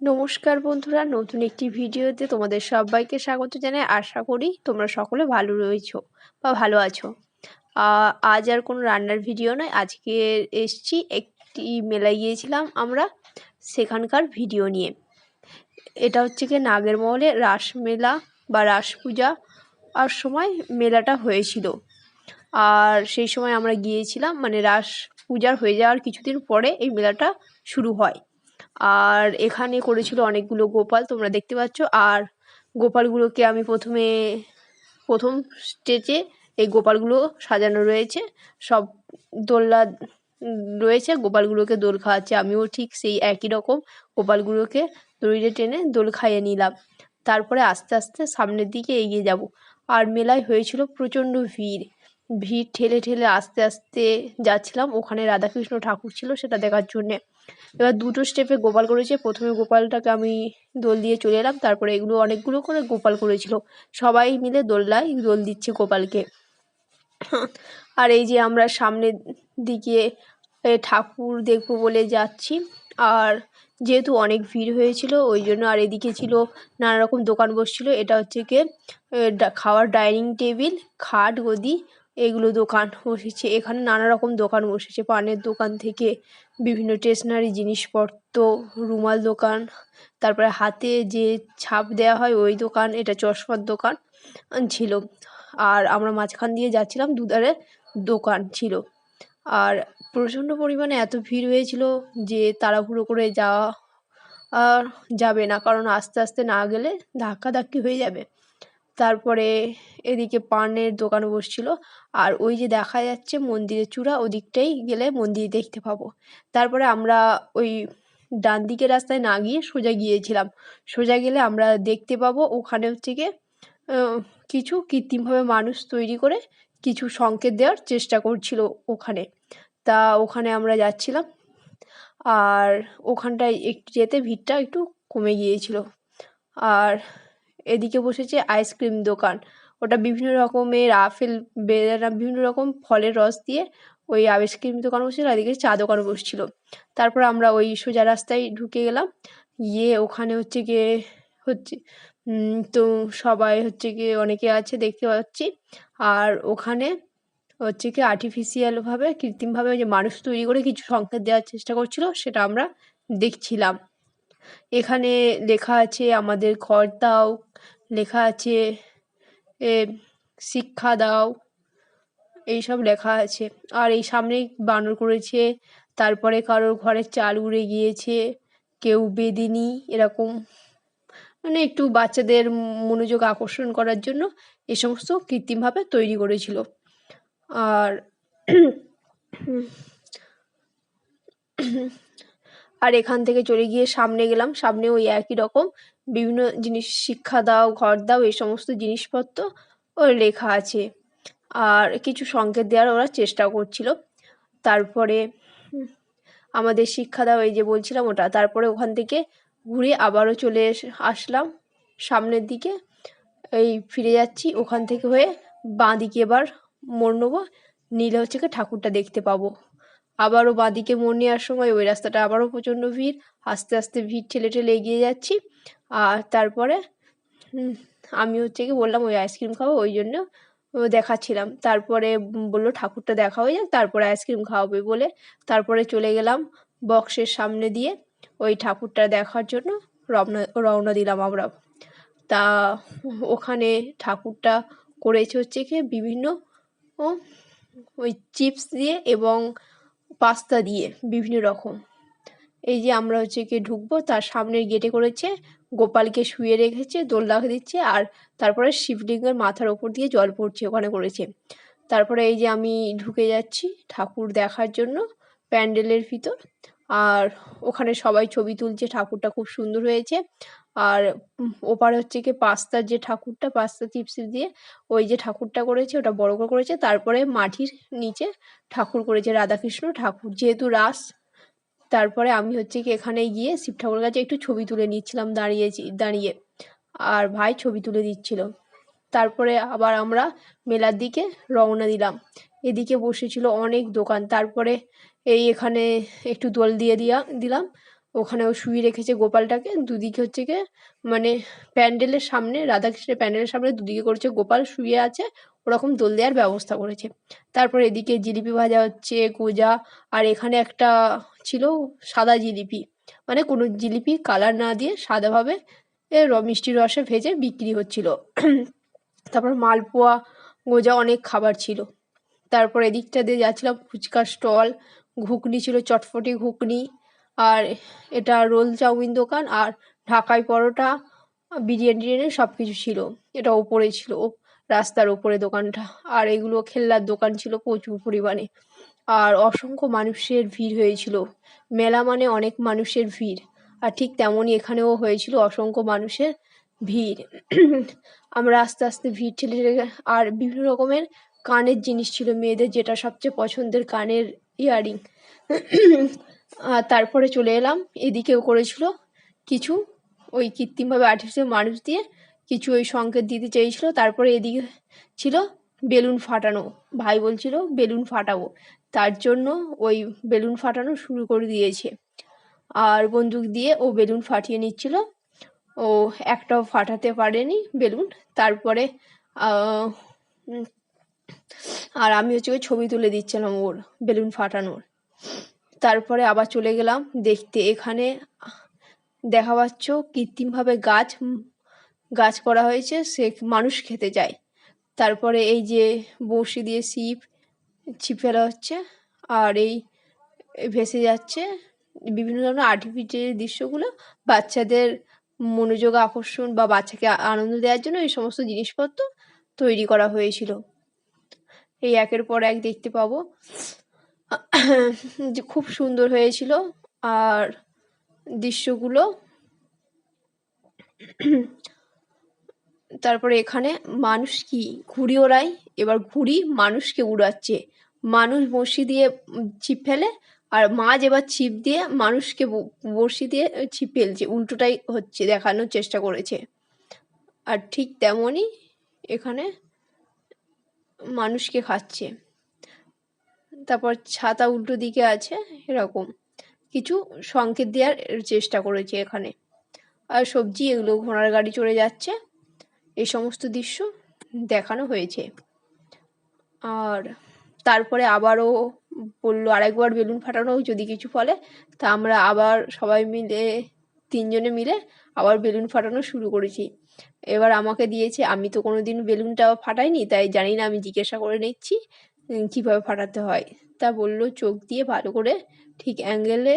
নমস্কার বন্ধুরা, নতুন একটি ভিডিওতে তোমাদের সবাইকে স্বাগত জানাই। আশা করি তোমরা সকলে ভালো রয়েছো বা ভালো আছো। আজ আর কোনো রান্নার ভিডিও নয়, আজকে এসছি একটি মেলায় গিয়েছিলাম আমরা, সেখানকার ভিডিও নিয়ে। এটা হচ্ছে কি নাগেরমহলে রাস মেলা বা রাস পূজা আর সময় মেলাটা হয়েছিল। আর সেই সময় আমরা গিয়েছিলাম, মানে রাস পূজার হয়ে যাওয়ার কিছুদিন পরে এই মেলাটা শুরু হয়। আর এখানে করেছিল অনেকগুলো গোপাল, তোমরা দেখতে পাচ্ছ। আর গোপালগুলোকে আমি প্রথম স্টেজে এই গোপালগুলো সাজানো রয়েছে, সব দোলনা রয়েছে, গোপালগুলোকে দোল খাওয়াচ্ছে। আমিও ঠিক সেই একই রকম গোপালগুলোকে দড়িতে টেনে দোল খাইয়ে নিলাম। তারপরে আস্তে আস্তে সামনের দিকে এগিয়ে যাব। আর মেলায় হয়েছিল প্রচণ্ড ভিড়। ঠেলে ঠেলে আস্তে আস্তে যাচ্ছিলাম, ওখানে রাধাকৃষ্ণ ঠাকুর ছিল সেটা দেখার জন্যে। এবার দুটো স্টেপে গোপাল করেছে। প্রথমে গোপালটাকে আমি দোল দিয়ে চলে এলাম, তারপরে এগুলো অনেকগুলো করে গোপাল করেছিল, সবাই মিলে দোলনায় দোল দিচ্ছে গোপালকে। আর এই যে আমরা সামনের দিকে ঠাকুর দেখবো বলে যাচ্ছি। আর যেহেতু অনেক ভিড় হয়েছিল ওই জন্য, আর এদিকে ছিল নানা রকম দোকান বসছিল। এটা হচ্ছে কি খাওয়ার ডাইনিং টেবিল, খাট, গদি, এগুলো দোকান বসেছে। এখানে নানা রকম দোকান বসেছে, পানের দোকান থেকে বিভিন্ন স্টেশনারি জিনিসপত্র, রুমাল দোকান, তারপরে হাতে যে ছাপ দেওয়া হয় ওই দোকান, এটা চশমার দোকান ছিল। আর আমরা মাঝখান দিয়ে যাচ্ছিলাম, দুধারে দোকান ছিল। আর প্রচণ্ড পরিমাণে এত ভিড় হয়েছিল যে তাড়াহুড়ো করে যাওয়া যাবে না, কারণ আস্তে আস্তে না গেলে ধাক্কাধাক্কি হয়ে যাবে। তারপরে এদিকে পানের দোকান বসছিল। আর ওই যে দেখা যাচ্ছে মন্দিরের চূড়া, ওদিকটাই গেলে মন্দির দেখতে পাবো। তারপরে আমরা ওই ডান দিকের রাস্তায় না গিয়ে সোজা গিয়েছিলাম। সোজা গেলে আমরা দেখতে পাবো ওখানে হচ্ছে গিয়ে কিছু কৃত্রিমভাবে মানুষ তৈরি করে কিছু সংকেত দেওয়ার চেষ্টা করছিল ওখানে। তা ওখানে আমরা যাচ্ছিলাম। আর ওখানটায় একটু যেতে ভিড়টা একটু কমে গিয়েছিল। আর এদিকে বসেছে আইসক্রিম দোকান, ওটা বিভিন্ন রকমের আপেল, বেদানা, বিভিন্ন রকম ফলের রস দিয়ে ওই আইসক্রিম দোকান বসছিল। আর এদিকে চা দোকান বসছিল। তারপর আমরা ওই সোজা রাস্তায় ঢুকে গেলাম, গিয়ে ওখানে হচ্ছে গিয়ে তো সবাই হচ্ছে গিয়ে অনেকে আছে দেখতে পাচ্ছি। আর ওখানে হচ্ছে কি আর্টিফিশিয়ালভাবে, কৃত্রিমভাবে যে মানুষ তৈরি করে কিছু সংকেত দেওয়ার চেষ্টা করছিল, সেটা আমরা দেখছিলাম। এখানে লেখা আছে আমাদের ঘর দাও, লেখা আছে শিক্ষা দাও, এইসব লেখা আছে। আর এই সামনেই বানর করেছে, তারপরে কারোর ঘরের চাল উড়ে গিয়েছে, কেউ বেদিনী, এরকম মানে একটু বাচ্চাদের মনোযোগ আকর্ষণ করার জন্য এ সমস্ত কৃত্রিমভাবে তৈরি করেছিল। আর আর এখান থেকে চলে গিয়ে সামনে গেলাম, সামনে ওই একই রকম বিভিন্ন জিনিস, শিক্ষা দাও, ঘর দাও, এই সমস্ত জিনিসপত্র ওর লেখা আছে। আর কিছু সংকেত দেওয়ার ওরা চেষ্টা করছিল। তারপরে আমাদের শিক্ষা দাও, এই যে বলছিলাম ওটা। তারপরে ওখান থেকে ঘুরে আবারও চলে আসলাম সামনের দিকে, এই ফিরে যাচ্ছি। ওখান থেকে হয়ে বাঁ দিকে এবার মোড় নেবো, নিলে হচ্ছে কি ঠাকুরটা দেখতে পাবো। আবারও বাঁদিকে মোড় নেওয়ার সময় ওই রাস্তাটা আবারও প্রচণ্ড ভিড়, আস্তে আস্তে ভিড় ঠেলে ঠেলে এগিয়ে যাচ্ছি। আর তারপরে আমি হচ্ছে কি বললাম ওই আইসক্রিম খাবো, ওই জন্য দেখাচ্ছিলাম। তারপরে বললো ঠাকুরটা দেখা হয়ে যাক তারপরে আইসক্রিম খাওয়াবে বলে, তারপরে চলে গেলাম বক্সের সামনে দিয়ে ওই ঠাকুরটা দেখার জন্য রওনা দিলাম আমরা। তা ওখানে ঠাকুরটা করেছে হচ্ছে কি বিভিন্ন ওই চিপস দিয়ে এবং পাস্তা দিয়ে বিভিন্ন রকম। এই যে আমরা হচ্ছে কি ঢুকবো, তার সামনের গেটে করেছে গোপালকে শুয়ে রেখেছে, দোলনা দিচ্ছে, আর তারপরে শিবলিঙ্গের মাথার ওপর দিয়ে জল পড়ছে ওখানে করেছে। তারপরে এই যে আমি ঢুকে যাচ্ছি ঠাকুর দেখার জন্য প্যান্ডেলের ভিতর। আর ওখানে সবাই ছবি তুলছে, ঠাকুরটা খুব সুন্দর হয়েছে। আর ওপারে হচ্ছে কি পাস্তার যে ঠাকুরটা, পাস্তা চিপস দিয়ে ওই যে ঠাকুরটা করেছে ওটা বড় করে করেছে। তারপরে মাটির নিচে ঠাকুর করেছে, রাধাকৃষ্ণ ঠাকুর, যেহেতু রাস। তারপরে আমি হচ্ছে কি এখানে গিয়ে শিব ঠাকুরের কাছে একটু ছবি তুলে নিচ্ছিলাম দাঁড়িয়ে। আর ভাই ছবি তুলে দিচ্ছিল। তারপরে আবার আমরা মেলার দিকে রওনা দিলাম। এদিকে বসেছিল অনেক দোকান। তারপরে এখানে একটু দোল দিয়ে দিলাম। ওখানেও শুইয়ে রেখেছে গোপালটাকে। দুদিকে হচ্ছে গিয়ে মানে প্যান্ডেলের সামনে, রাধাকৃষ্ণের প্যান্ডেলের সামনে দুদিকে করেছে গোপাল শুয়ে আছে, ওরকম দোল দেওয়ার ব্যবস্থা করেছে। তারপর এদিকে জিলিপি ভাজা হচ্ছে, গজা, আর এখানে একটা ছিল সাদা জিলিপি, মানে কোনো জিলিপি কালার না দিয়ে সাদাভাবে মিষ্টি রসে ভেজে বিক্রি হচ্ছিল। তারপর মালপোয়া, গজা, অনেক খাবার ছিল। তারপর এদিকটা দিয়ে যাচ্ছিলাম, ফুচকার স্টল, ঘুগনি ছিল, চটফটি ঘুগনি, আর এটা রোল চাউমিন দোকান, আর ঢাকাই পরোটা, বিরিয়ানি টিরিয়ানি সব কিছু ছিল। এটা ওপরে ছিল, রাস্তার ওপরে দোকানটা। আর এগুলো খেলনার দোকান ছিল প্রচুর পরিমাণে। আর অসংখ্য মানুষের ভিড় হয়েছিল। মেলা মানে অনেক মানুষের ভিড়। আর ঠিক তেমনই এখানেও হয়েছিল অসংখ্য মানুষের ভিড়। আমরা আস্তে আস্তে ভিড় ঠেলে ঠেলে, আর বিভিন্ন রকমের কানের জিনিস ছিল, মেয়েদের যেটা সবচেয়ে পছন্দের কানের ইয়ারিং। আর তারপরে চলে এলাম, এদিকেও করেছিল কিছু ওই কৃত্রিমভাবে আর্টিফিশিয়াল মানুষ দিয়ে কিছু ওই সংকেত দিতে চেয়েছিল। তারপরে এদিকে ছিল বেলুন ফাটানো, ভাই বলছিল বেলুন ফাটাবো, তার জন্য ওই বেলুন ফাটানো শুরু করে দিয়েছে। আর বন্দুক দিয়ে ও বেলুন ফাটিয়ে নিচ্ছিল, ও একটাও ফাটাতে পারেনি বেলুন। তারপরে আর আমি হচ্ছে ওই ছবি তুলে দিচ্ছিলাম ওর বেলুন ফাটানোর। তারপরে আবার চলে গেলাম দেখতে, এখানে দেখা পাচ্ছ কৃত্রিমভাবে গাছ করা হয়েছে, সে মানুষ খেতে যায়। তারপরে এই যে বড়শি দিয়ে ছিপ ফেলা হচ্ছে, আর এই ভেসে যাচ্ছে বিভিন্ন ধরনের আর্টিফিশিয়াল দৃশ্যগুলো বাচ্চাদের মনোযোগ আকর্ষণ বা বাচ্চাকে আনন্দ দেওয়ার জন্য এই সমস্ত জিনিসপত্র তৈরি করা হয়েছিল। এই একের পর এক দেখতে পাবো যে খুব সুন্দর হয়েছিল। আর দৃশ্যগুলো তারপরে এখানে মানুষ কি ঘুড়ি ওড়ায়, এবার ঘুড়ি মানুষকে উড়াচ্ছে, মানুষ বড়শি দিয়ে ছিপ ফেলে, আর মাছ এবার ছিপ দিয়ে মানুষকে বড়শি দিয়ে ছিপ ফেলছে, উল্টোটাই হচ্ছে দেখানোর চেষ্টা করেছে। আর ঠিক তেমনই এখানে মানুষকে খাচ্ছে। তারপর ছাতা উল্টো দিকে আছে, এরকম কিছু সংকেত দেওয়ার চেষ্টা করেছে এখানে। আর সবজি, এগুলো ঘোড়ার গাড়ি চড়ে যাচ্ছে, এই সমস্ত দৃশ্য দেখানো হয়েছে। আর তারপরে আবারও বললো আরেকবার বেলুন ফাটানো যদি কিছু ফলে, তা আমরা আবার সবাই মিলে 3 জনে মিলে আবার বেলুন ফাটানো শুরু করেছি। এবার আমাকে দিয়েছে, আমি তো কোনোদিন বেলুনটা ফাটাইনি, তাই জানি না, আমি জিজ্ঞাসা করে নিচ্ছি কীভাবে ফাটাতে হয়। তা বললো চোখ দিয়ে ভালো করে ঠিক অ্যাঙ্গেলে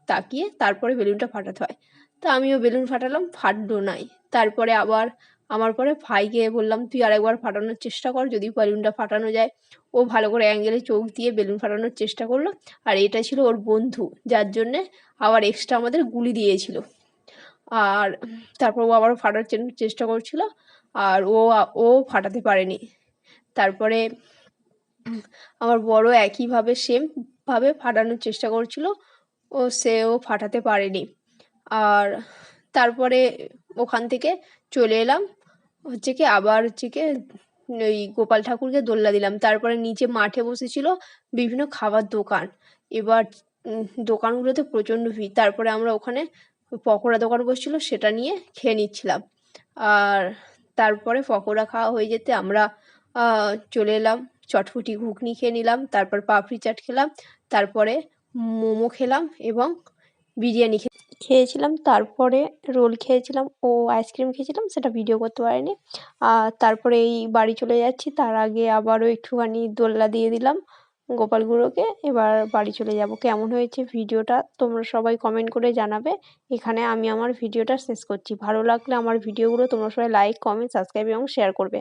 তাকিয়ে তারপরে বেলুনটা ফাটাতে হয়। তা আমিও বেলুন ফাটালাম, ফাটলো নাই। তারপরে আবার আমার পরে ভাইকে বললাম তুই আরেকবার ফাটানোর চেষ্টা কর, যদি বেলুনটা ফাটানো যায়। ও ভালো করে অ্যাঙ্গেলে চোখ দিয়ে বেলুন ফাটানোর চেষ্টা করলো। আর এটা ছিল ওর বন্ধু, যার জন্যে আবার এক্সট্রা আমাদের গুলি দিয়েছিল। আর তারপর ও আবার ফাটার চেষ্টা করছিল, আর ও ফাটাতে পারেনি। তারপরে আমার বড় একইভাবে সেমভাবে ফাটানোর চেষ্টা করছিল, সেও ফাটাতে পারেনি। আর তারপরে ওখান থেকে চলে এলাম হচ্ছে কি আবার হচ্ছে কি ওই গোপাল ঠাকুরকে দোলনা দিলাম। তারপরে নিচে মাঠে বসেছিল বিভিন্ন খাবার দোকান, এবার দোকানগুলোতে প্রচণ্ড ভিড়। তারপরে আমরা ওখানে পকোড়া দোকান বসছিল, সেটা নিয়ে খেয়ে নিচ্ছিলাম। আর তারপরে পকোড়া খাওয়া হয়ে যেতে আমরা চলে এলাম, চটফটি ঘুগনি খেয়ে নিলাম, তারপর পাপড়ি চাট খেলাম, তারপরে মোমো খেলাম এবং বিরিয়ানি খেয়েছিলাম, তারপরে রোল খেয়েছিলাম ও আইসক্রিম খেয়েছিলাম, সেটা ভিডিও করতে পারিনি। আর তারপরে এই বাড়ি চলে যাচ্ছি, তার আগে আবারও একটুখানি দোলনা দিয়ে দিলাম গোপালগুলোকে। এবার বাড়ি চলে যাব। কেমন হয়েছে ভিডিওটা তোমরা সবাই কমেন্ট করে জানাবে। এখানে আমি আমার ভিডিওটা শেষ করছি। ভালো লাগলে আমার ভিডিওগুলো তোমরা সবাই লাইক, কমেন্ট, সাবস্ক্রাইব এবং শেয়ার করবে।